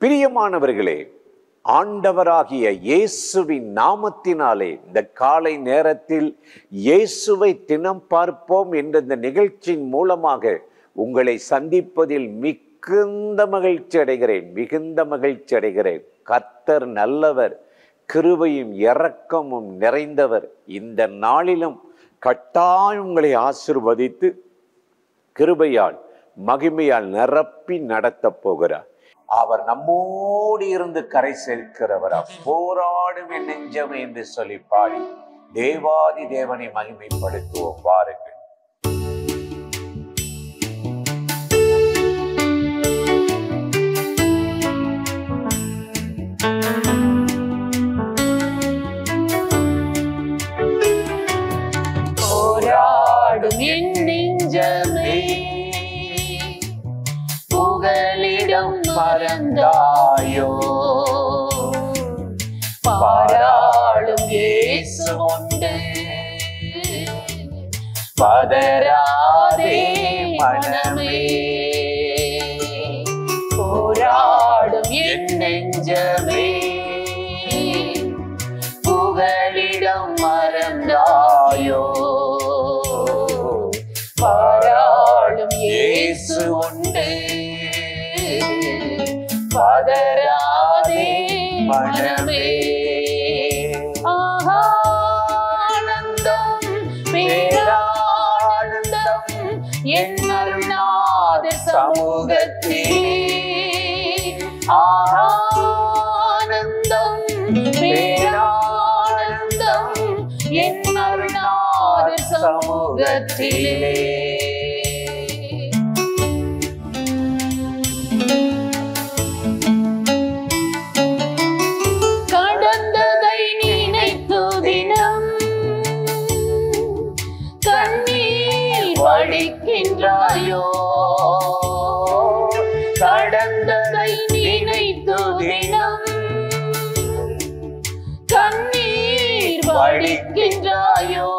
பிரியமானவர்களே, ஆண்டவராகிய இயேசுவின் நாமத்தினாலே இந்த காலை நேரத்தில் இயேசுவை தினம் பார்ப்போம் என்ற இந்த நிகழ்ச்சியின் மூலமாக உங்களை சந்திப்பதில் மிகுந்த மகிழ்ச்சி அடைகிறேன். கர்த்தர் நல்லவர், கிருபையும் இரக்கமும் நிறைந்தவர். இந்த நாளிலும் கட்டாயம் உங்களை ஆசீர்வதித்து கிருபையால் மகிமையால் நிரப்பி நடத்தப் போகிறார். அவர் நம்மோடு இருந்து கரை சேர்க்கிறவரா. போராடும் என் நெஞ்சமே என்று சொல்லி பாடி தேவாதி தேவனை மகிமைப்படுத்துவோம். வாருங்கள். போராடும் என் நெஞ்சமே புகலிடம் மறந்தாயோ, பாராளும் இயேசு உண்டு, பதறாதே மனமே. போராடும் என் நெஞ்சமே புகலிடம் மறந்தாயோ, பாராளும் இயேசு உண்டு, பதறாதே மனமே. ஆனந்தம் பேரானந்தம் என் அருள்நாதர் சமூகத்தில். ஆனந்தம் பேரானந்தம் என் அருள்நாதர் சமூகத்திலே. கடந்ததை நினைத்து தினம் கண்ணீர் வடிக்கின்றாயோ, கடந்ததை நினைத்து தினம் கண்ணீர் வடிக்கின்றாயோ,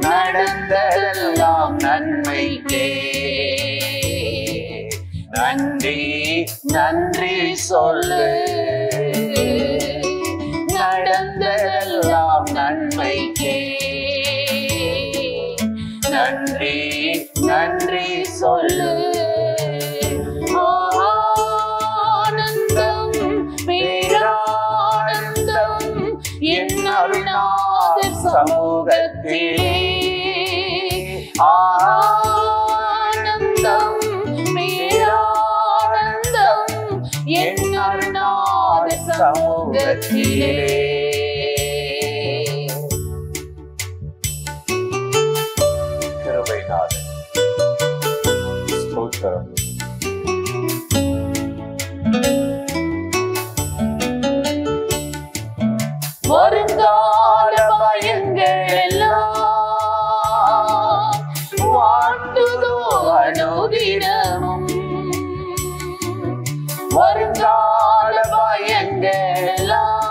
நடந்ததெல்லாம் நன்மைக்கே நன்றி நன்றி சொல்லு. நடந்ததெல்லாம் நன்மைக்கே நன்றி நன்றி சொல்லு. ஆனந்தம் பேரானந்தம் என் அருள்நாதர் சமூகத்திலே. ஆனந்தம் பேரானந்தம் என் அருள்நாதர் சமூகத்திலே. கிருபைநாதன் ஸ்தோத்திரம். வருங்கால பயங்கள் எல்லாம் வாட்டுதோ அனுதினமும். வருங்கால பயங்கள் எல்லாம்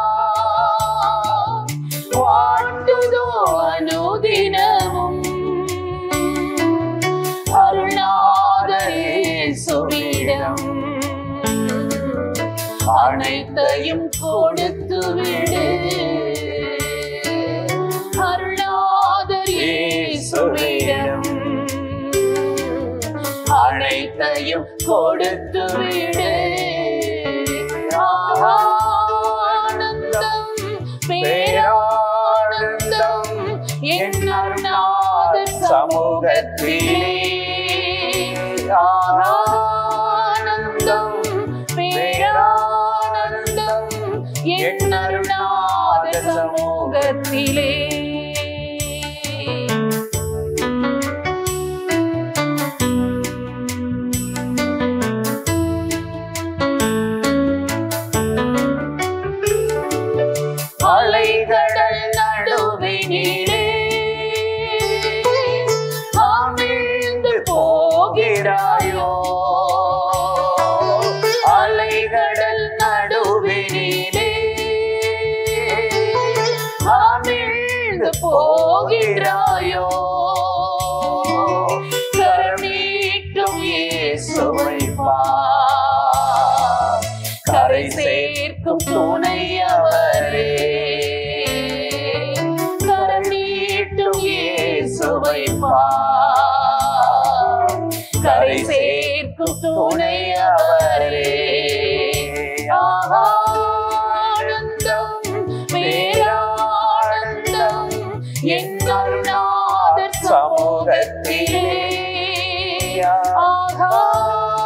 வாட்டுதோ அனுதினமும். அருள்நாதர் இயேசுவிடம் அனைத்தையும் கொடுத்து விடு. அருள்நாதர் இயேசுவிடம் அனைத்தையும் கொடுத்து விடு. ஆனந்தம் பேரானந்தம் என் அருள்நாதர் சமூகத்திலே. ஆனந்தம் பேரானந்தம் என் அருள்நாதர் சமூகத்திலே. அலைகடல் நடுவினிலே அமிழ்ந்து போகிறாயோ, அலைகடல் நடுவினிலே அமிழ்ந்து போகிறாயோ, கருணீட்டும் இயேசுவை பார். கரை சேர்க்கும் துணையவரே. ஆனந்தம் பேரானந்தம் என் அருள்நாதர் சமூகத்திலே.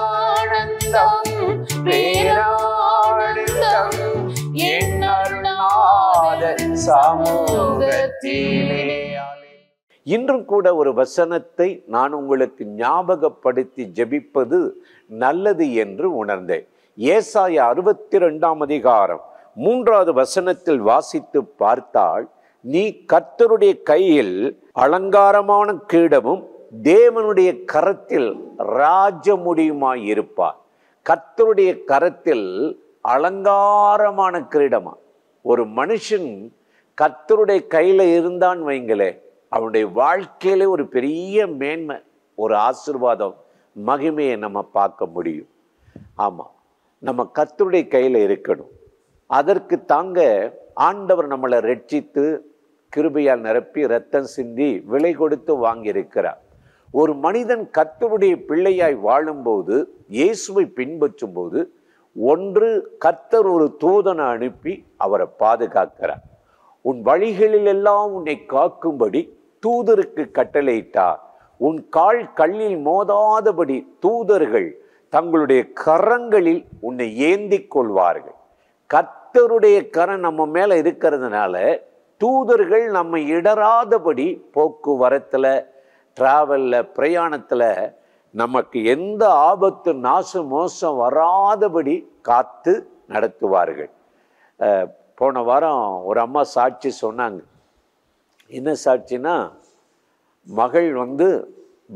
ஆனந்தம் பேரானந்தம் என் அருள்நாதர் சமூகத்திலே. இன்றும் கூட ஒரு வசனத்தை நான் உங்களுக்கு ஞாபகப்படுத்தி ஜெபிப்பது நல்லது என்று உணர்ந்தேன். ஏசாயா 62 அதிகாரம் 3வது வசனத்தில் வாசித்து பார்த்தால், நீ கர்த்தருடைய கையில் அலங்காரமான கிரீடமும் தேவனுடைய கரத்தில் ராஜமுடியுமாய் இருப்பார். கர்த்தருடைய கரத்தில் அலங்காரமான கிரீடமா. ஒரு மனுஷன் கர்த்தருடைய கையில இருந்தான் வைங்களே, அவனுடைய வாழ்க்கையில ஒரு பெரிய மேன்மை, ஒரு ஆசீர்வாதம், மகிமையை நம்ம பார்க்க முடியும். ஆமா, நம்ம கர்த்தருடைய கையில இருக்கணும். அதற்கு தாங்க ஆண்டவர் நம்மளை ரட்சித்து கிருபையால் நிரப்பி இரத்தம் சிந்தி விலை கொடுத்து வாங்கியிருக்கிறார். ஒரு மனிதன் கர்த்தருடைய பிள்ளையாய் வாழும்போது, இயேசுவை பின்பற்றும் போது, ஒன்று கர்த்தர் ஒரு தூதனை அனுப்பி அவரை பாதுகாக்கிறார். உன் வழிகளில் எல்லாம் உன்னை காக்கும்படி தூதருக்கு கட்டளையிட்டார். உன் கால் கல்லில் மோதாதபடி தூதர்கள் தங்களுடைய கரங்களில் உன்னை ஏந்தி கொள்வார்கள். கர்த்தருடைய கரம் நம்ம மேல இருக்கிறதுனால தூதர்கள் நம்ம இடராதபடி போக்குவரத்துல, டிராவல்ல, பிரயாணத்துல நமக்கு எந்த ஆபத்து நாசம் மோசம் வராதபடி காத்து நடத்துவார்கள். போன வாரம் ஒரு அம்மா சாட்சி சொன்னாங்க. என்ன சாட்சினா, மகள்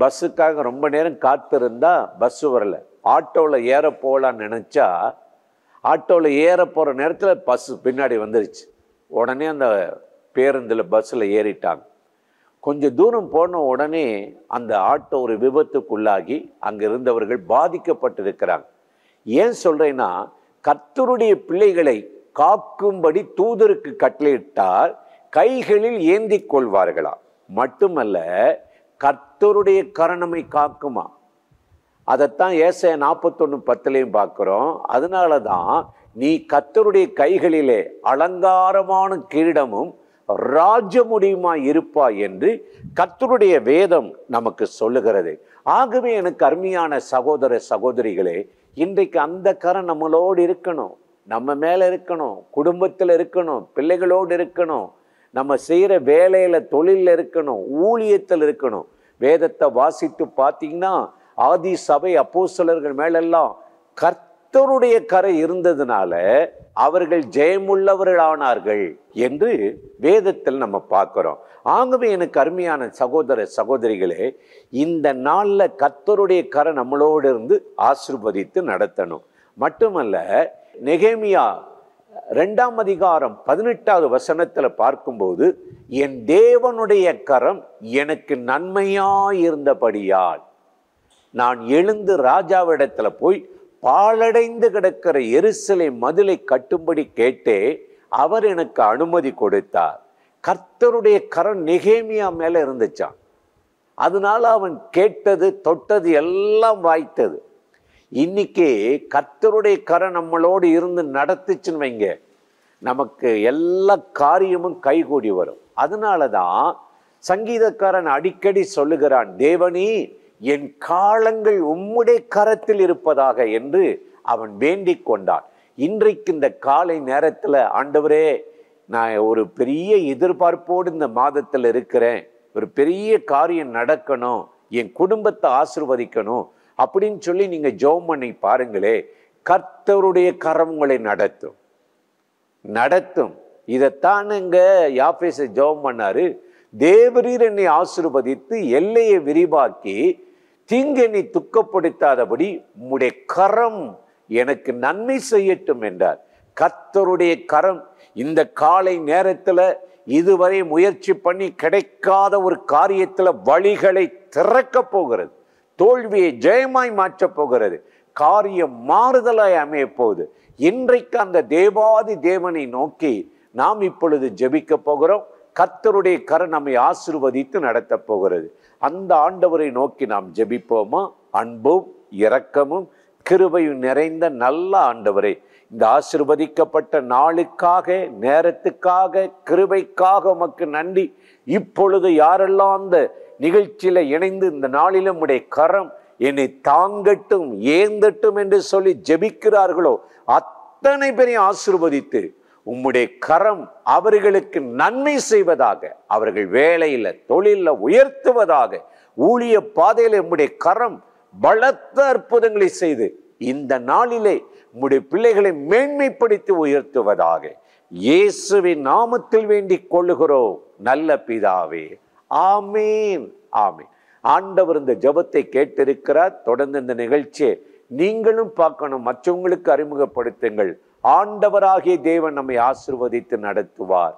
பஸ்ஸுக்காக ரொம்ப நேரம் காத்திருந்தா பஸ்ஸு வரல. ஆட்டோவில் ஏற போகலான்னு நினச்சா, ஆட்டோவில் ஏற போகிற நேரத்தில் பஸ்ஸு பின்னாடி வந்துருச்சு. உடனே அந்த பேருந்தில் பஸ்ஸில் ஏறிட்டாங்க. கொஞ்சம் தூரம் போன உடனே அந்த ஆட்டோ ஒரு விபத்துக்குள்ளாகி அங்கே இருந்தவர்கள் பாதிக்கப்பட்டிருக்கிறாங்க. ஏன் சொல்கிறேன்னா, கர்த்தருடைய பிள்ளைகளை காக்கும்படி தூதருக்கு கட்டளையிட்டால் கைகளில் ஏந்தி கொள்வார்களா. மட்டுமல்ல, கர்த்தருடைய கரணமை காக்குமா. அதைத்தான் ஏசாயா 41:10 பார்க்கிறோம். அதனால தான் நீ கர்த்தருடைய கைகளிலே அலங்காரமான கிரீடமும் ராஜமுடியுமாய் இருப்பாய் என்று கர்த்தருடைய வேதம் நமக்கு சொல்லுகிறது. ஆகவே எனக்கு அருமையான சகோதர சகோதரிகளே, இன்றைக்கு அந்த கரம் நம்மளோடு இருக்கணும், நம்ம மேல இருக்கணும், குடும்பத்தில் இருக்கணும், பிள்ளைகளோடு இருக்கணும், நம்ம செய்கிற வேலையில தொழிலில் இருக்கணும், ஊழியத்தில் இருக்கணும். வேதத்தை வாசித்து பார்த்தீங்கன்னா, ஆதி சபை அப்போஸ்தலர்கள் மேலெல்லாம் கர்த்தருடைய கரை இருந்ததுனால அவர்கள் ஜெயமுள்ளவர்களானார்கள் என்று வேதத்தில் நம்ம பார்க்கிறோம். ஆகவே எனக்கு அருமையான சகோதர சகோதரிகளே, இந்த நாளில் கர்த்தருடைய கரை நம்மளோடு இருந்து ஆசீர்வதித்து நடத்தணும். மட்டுமல்ல, நெகேமியா 2 அதிகாரம் 18வது வசனத்துல பார்க்கும்போது, என் தேவனுடைய கரம் எனக்கு நன்மையாயிருந்தபடியால் நான் எழுந்து ராஜாவிடத்துல போய் பாழடைந்து கிடக்கிற எருசலேம் மதிலை கட்டும்படி கேட்டே அவர் எனக்கு அனுமதி கொடுத்தார். கர்த்தருடைய கரம் நெகேமியா மேல இருந்துச்சான். அதனால அவன் கேட்டது தொட்டது எல்லாம் வாய்த்தது. இன்னைக்கு கர்த்தருடைய கரம் நம்மளோடு இருந்து நடத்துச்சுன்னு வைங்க, நமக்கு எல்லா காரியமும் கைகூடி வரும். அதனால தான் சங்கீதக்காரன் அடிக்கடி சொல்லுகிறான், தேவனே என் காலங்கள் உம்முடைய கரத்தில் இருப்பதாக என்று அவன் வேண்டிக் கொண்டான். இன்றைக்கு இந்த காலை நேரத்தில், ஆண்டவரே நான் ஒரு பெரிய எதிர்பார்ப்போடு இந்த மாதத்தில் இருக்கிறேன், ஒரு பெரிய காரியம் நடக்கணும், என் குடும்பத்தை ஆசீர்வதிக்கணும் அப்படின்னு சொல்லி நீங்க ஜெபம் பண்ணி பாருங்களே, கர்த்தருடைய கரம் உங்களை நடத்தும். இதைத்தான் இங்க யாபேச ஜெபம் பண்ணாரு. தேவரீர் என்னை ஆசீர்வதித்து எல்லையை விரிவாக்கி தீங்கெண்ணி துக்கப்படுத்தாதபடி உம்முடைய கரம் எனக்கு நன்மை செய்யட்டும் என்றார். கர்த்தருடைய கரம் இந்த காலை நேரத்துல இதுவரை முயற்சி பண்ணி கிடைக்காத ஒரு காரியத்துல வழிகளை திறக்க போகிறது, தோல்வியை ஜெயமாய் மாற்றப் போகிறது, காரியம் மாறுதலாய் அமைய போகுது. இன்றைக்கு அந்த தேவாதி தேவனை நோக்கி நாம் இப்பொழுது ஜெபிக்க போகிறோம். கர்த்தருடைய கரம் நம்மை ஆசீர்வதித்து நடத்த போகிறது. அந்த ஆண்டவரை நோக்கி நாம் ஜெபிப்போமா? அன்பும் இரக்கமும் கிருபையும் நிறைந்த நல்ல ஆண்டவரே, இந்த ஆசீர்வதிக்கப்பட்ட நாளுக்காக, நேரத்துக்காக, கிருபைக்காக உமக்கு நன்றி. இப்பொழுது யாரெல்லாம் அந்த நிகழ்ச்சியில இணைந்து இந்த நாளிலும் உம்முடைய கரம் என்னை தாங்கட்டும், ஏந்தட்டும் என்று சொல்லி ஜெபிக்கிறார்களோ அத்தனை பேரையும் ஆசீர்வதித்து உம்முடைய கரம் அவர்களுக்கு நன்மை செய்வதாக, அவர்கள் வேலையில தொழில உயர்த்துவதாக, ஊழிய பாதையில உம்முடைய கரம் பலத்த அற்புதங்களை செய்து இந்த நாளிலே உம்முடைய பிள்ளைகளை மேன்மைப்படுத்தி உயர்த்துவதாக இயேசுவின் நாமத்தில் வேண்டிக் கொள்ளுகிறோம் நல்ல பிதாவே. ஆமீன், ஆமீன். ஆண்டவர் இந்த ஜெபத்தை கேட்டிருக்கிறார். தொடர்ந்து இந்த நிகழ்ச்சியை நீங்களும் பார்க்கணும், மற்றவங்களுக்கு அறிமுகப்படுத்துங்கள். ஆண்டவராகிய தேவன் நம்மை ஆசீர்வதித்து நடத்துவார்.